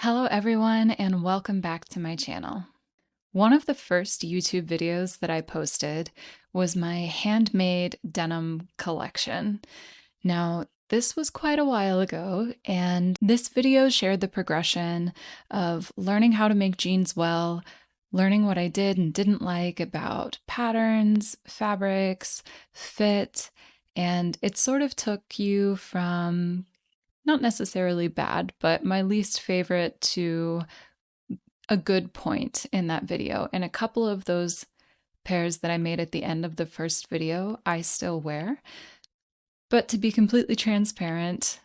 Hello everyone and welcome back to my channel. One of the first YouTube videos that I posted was my handmade denim collection. Now, this was quite a while ago, and this video shared the progression of learning how to make jeans well, learning what I did and didn't like about patterns, fabrics, fit, and it sort of took you from not necessarily bad, but my least favorite to a good point in that video. And a couple of those pairs that I made at the end of the first video, I still wear. But to be completely transparent,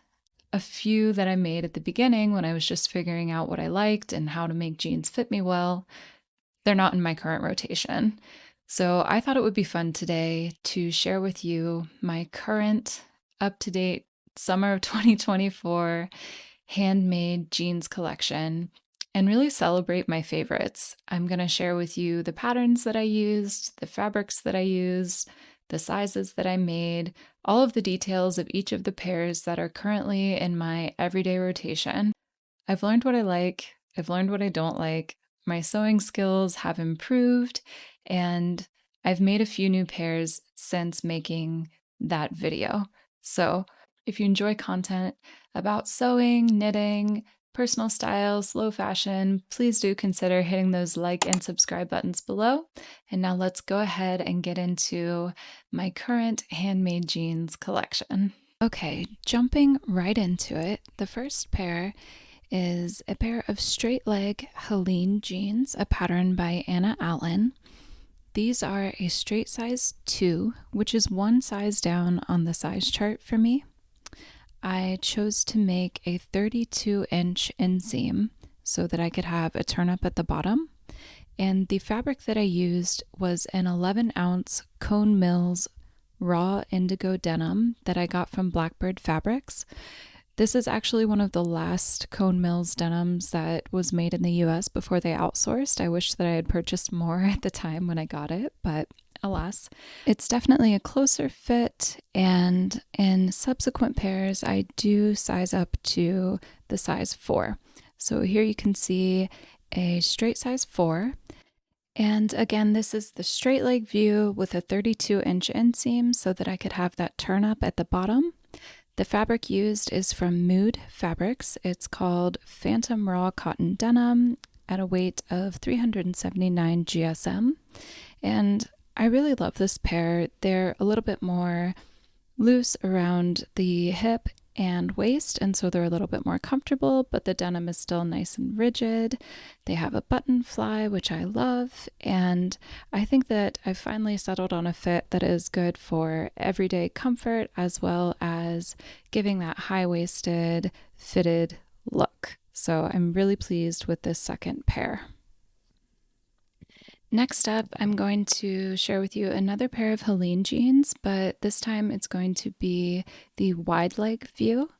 a few that I made at the beginning when I was just figuring out what I liked and how to make jeans fit me well, they're not in my current rotation. So I thought it would be fun today to share with you my current up-to-date summer of 2024 handmade jeans collection and really celebrate my favorites. I'm going to share with you the patterns that I used, the fabrics that I used, the sizes that I made, all of the details of each of the pairs that are currently in my everyday rotation. I've learned what I like, I've learned what I don't like, my sewing skills have improved, and I've made a few new pairs since making that video. So if you enjoy content about sewing, knitting, personal style, slow fashion, please do consider hitting those like and subscribe buttons below. And now let's go ahead and get into my current handmade jeans collection. Okay, jumping right into it, the first pair is a pair of straight leg Helene jeans, a pattern by Anna Allen. These are a straight size 2, which is one size down on the size chart for me. I chose to make a 32-inch inseam so that I could have a turn up at the bottom. And the fabric that I used was an 11-ounce Cone Mills raw indigo denim that I got from Blackbird Fabrics. This is actually one of the last Cone Mills denims that was made in the US before they outsourced. I wish that I had purchased more at the time when I got it, but alas. It's definitely a closer fit, and in subsequent pairs, I do size up to the size 4. So here you can see a straight size 4. And again, this is the straight leg view with a 32-inch inseam so that I could have that turn up at the bottom. The fabric used is from Mood Fabrics. It's called Phantom Raw Cotton Denim at a weight of 379 GSM. And I really love this pair. They're a little bit more loose around the hip and waist, and so they're a little bit more comfortable, but the denim is still nice and rigid. They have a button fly, which I love, and I think that I've finally settled on a fit that is good for everyday comfort as well as giving that high-waisted, fitted look. So I'm really pleased with this second pair. Next up, I'm going to share with you another pair of Helene jeans, but this time it's going to be the wide leg view.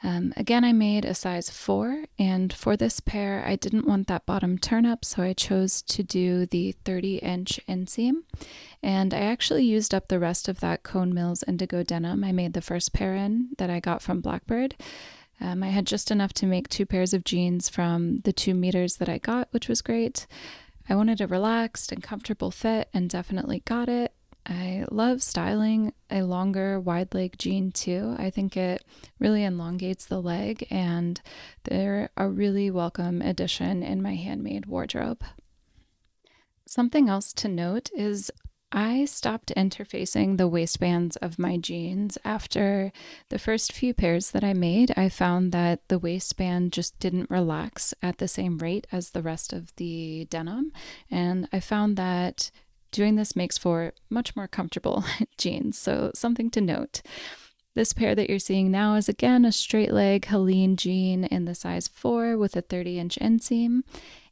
Again, I made a size 4, and for this pair, I didn't want that bottom turn up, so I chose to do the 30-inch inseam. And I actually used up the rest of that Cone Mills indigo denim I made the first pair in that I got from Blackbird. I had just enough to make 2 pairs of jeans from the 2 meters that I got, which was great. I wanted a relaxed and comfortable fit and definitely got it. I love styling a longer wide leg jean too. I think it really elongates the leg and they're a really welcome addition in my handmade wardrobe. Something else to note is I stopped interfacing the waistbands of my jeans after the first few pairs that I made. I found that the waistband just didn't relax at the same rate as the rest of the denim, and I found that doing this makes for much more comfortable jeans, so something to note. This pair that you're seeing now is again a straight leg Helene jean in the size 4 with a 30-inch inseam,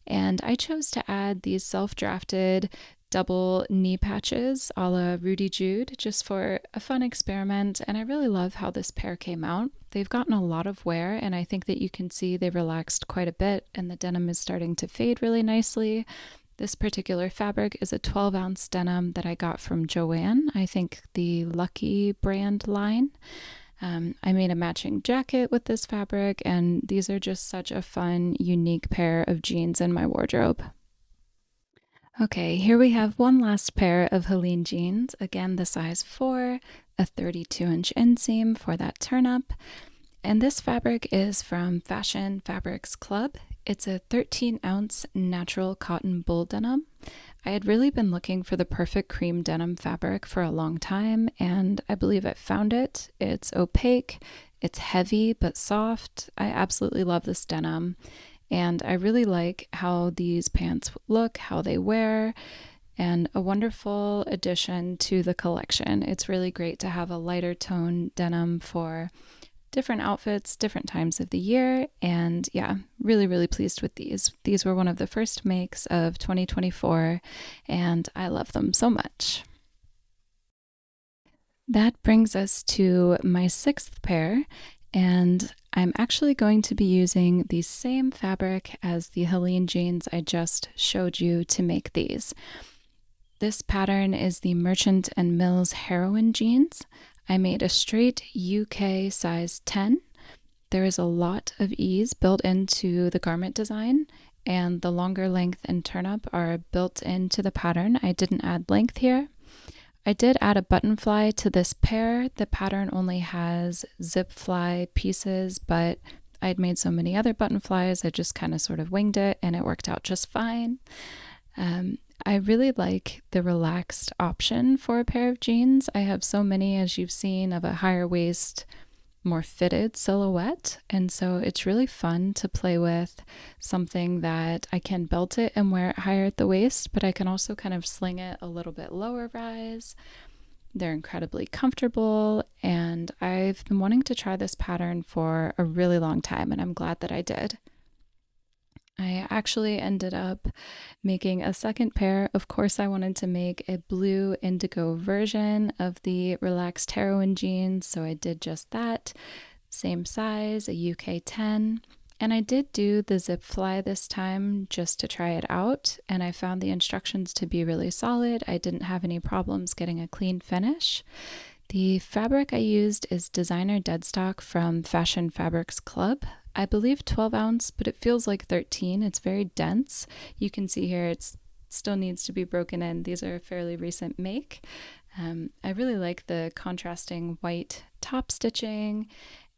and I chose to add these self-drafted double knee patches a la Rudy Jude just for a fun experiment, and I really love how this pair came out. They've gotten a lot of wear, and I think that you can see they've relaxed quite a bit and the denim is starting to fade really nicely. This particular fabric is a 12-ounce denim that I got from Joanne, I think the Lucky brand line. I made a matching jacket with this fabric, and these are just such a fun, unique pair of jeans in my wardrobe. Okay, here we have one last pair of Helene jeans. Again, the size 4, a 32-inch inseam for that turn up. And this fabric is from Fashion Fabrics Club. It's a 13-ounce natural cotton bull denim. I had really been looking for the perfect cream denim fabric for a long time, and I believe I found it. It's opaque, it's heavy but soft. I absolutely love this denim, and I really like how these pants look, how they wear, and a wonderful addition to the collection. It's really great to have a lighter tone denim for different outfits, different times of the year, and yeah, really, really pleased with these. These were one of the first makes of 2024, and I love them so much. That brings us to my 6th pair, and I'm actually going to be using the same fabric as the Helene jeans I just showed you to make these. This pattern is the Merchant & Mills Heroine jeans. I made a straight UK size 10. There is a lot of ease built into the garment design, and the longer length and turn up are built into the pattern. I didn't add length here. I did add a button fly to this pair. The pattern only has zip fly pieces, but I'd made so many other button flies, I just kind of sort of winged it, and it worked out just fine. I really like the relaxed option for a pair of jeans. I have so many, as you've seen, of a higher waist, more fitted silhouette, and so it's really fun to play with something that I can belt it and wear it higher at the waist, but I can also kind of sling it a little bit lower rise. They're incredibly comfortable, and I've been wanting to try this pattern for a really long time, and I'm glad that I did. I actually ended up making a second pair. Of course, I wanted to make a blue indigo version of the relaxed heroine jeans, so I did just that. Same size, a UK 10. And I did do the zip fly this time just to try it out, and I found the instructions to be really solid. I didn't have any problems getting a clean finish. The fabric I used is designer deadstock from Fashion Fabrics Club. I believe 12 ounce, but it feels like 13. It's very dense. You can see here it still needs to be broken in. These are a fairly recent make. I really like the contrasting white top stitching,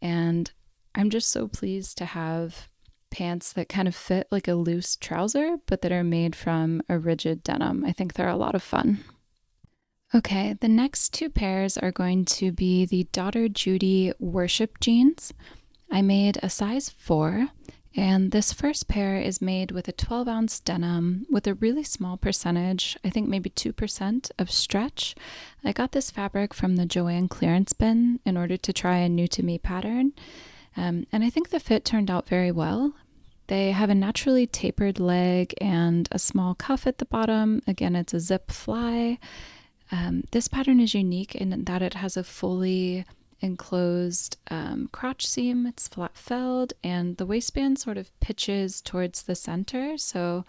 and I'm just so pleased to have pants that kind of fit like a loose trouser, but that are made from a rigid denim. I think they're a lot of fun. Okay, the next 2 pairs are going to be the Daughter Judy worship jeans. I made a size 4, and this first pair is made with a 12-ounce denim with a really small percentage, I think maybe 2% of stretch. I got this fabric from the Joann clearance bin in order to try a new-to-me pattern, and I think the fit turned out very well. They have a naturally tapered leg and a small cuff at the bottom. Again, it's a zip fly. This pattern is unique in that it has a fully enclosed crotch seam. It's flat-felled, and the waistband sort of pitches towards the center, so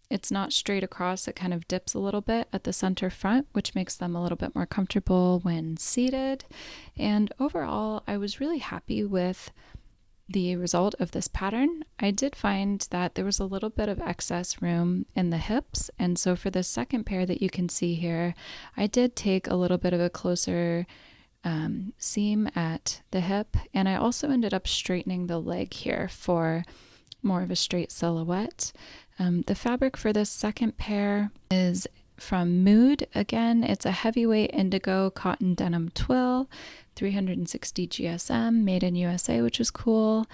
it's not straight across. It kind of dips a little bit at the center front, which makes them a little bit more comfortable when seated. And overall, I was really happy with the result of this pattern. I did find that there was a little bit of excess room in the hips, and so for the second pair that you can see here, I did take a little bit of a closer seam at the hip, and I also ended up straightening the leg here for more of a straight silhouette. The fabric for this second pair is from Mood. Again, it's a heavyweight indigo cotton denim twill, 360 GSM, made in USA, which is cool.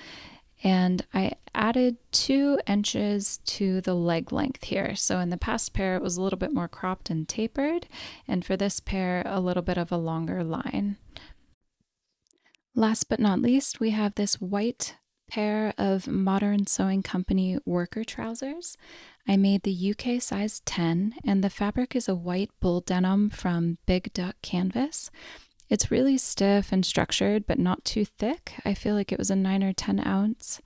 And I added 2 inches to the leg length here. So in the past pair, it was a little bit more cropped and tapered, and for this pair, a little bit of a longer line. Last but not least, we have this white pair of Modern Sewing Company worker trousers. I made the UK size 10, and the fabric is a white bull denim from Big Duck Canvas. It's really stiff and structured, but not too thick. I feel like it was a 9 or 10 ounce.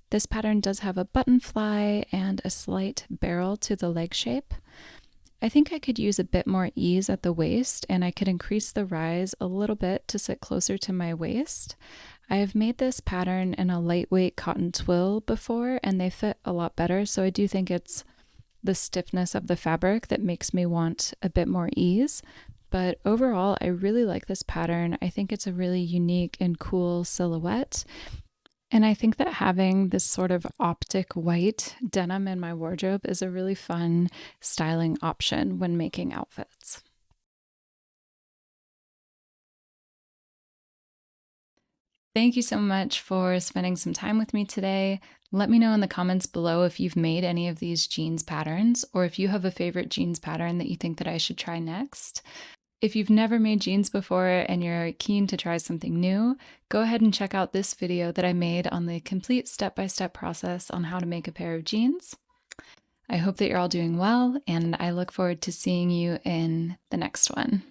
This pattern does have a button fly and a slight barrel to the leg shape. I think I could use a bit more ease at the waist, and I could increase the rise a little bit to sit closer to my waist. I have made this pattern in a lightweight cotton twill before, and they fit a lot better, so I do think it's the stiffness of the fabric that makes me want a bit more ease. But overall, I really like this pattern. I think it's a really unique and cool silhouette. And I think that having this sort of optic white denim in my wardrobe is a really fun styling option when making outfits. Thank you so much for spending some time with me today. Let me know in the comments below if you've made any of these jeans patterns or if you have a favorite jeans pattern that you think that I should try next. If you've never made jeans before and you're keen to try something new, go ahead and check out this video that I made on the complete step-by-step process on how to make a pair of jeans. I hope that you're all doing well, and I look forward to seeing you in the next one.